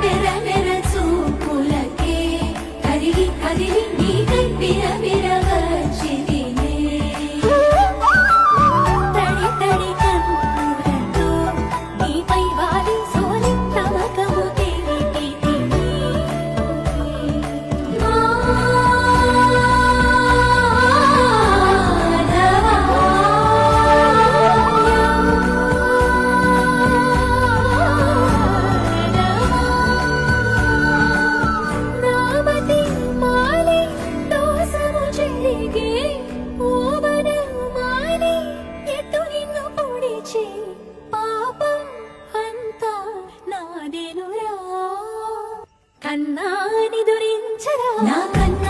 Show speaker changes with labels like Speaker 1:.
Speaker 1: మెర మెర చూపులకే కదిలి కదిలి నీకై విరవిర వచ్చిదినే తడి తడి కన్నులతో నీపై వాలి సోలి తమకము తెలిపితిని కన్నాని దురించరా నా కన్నా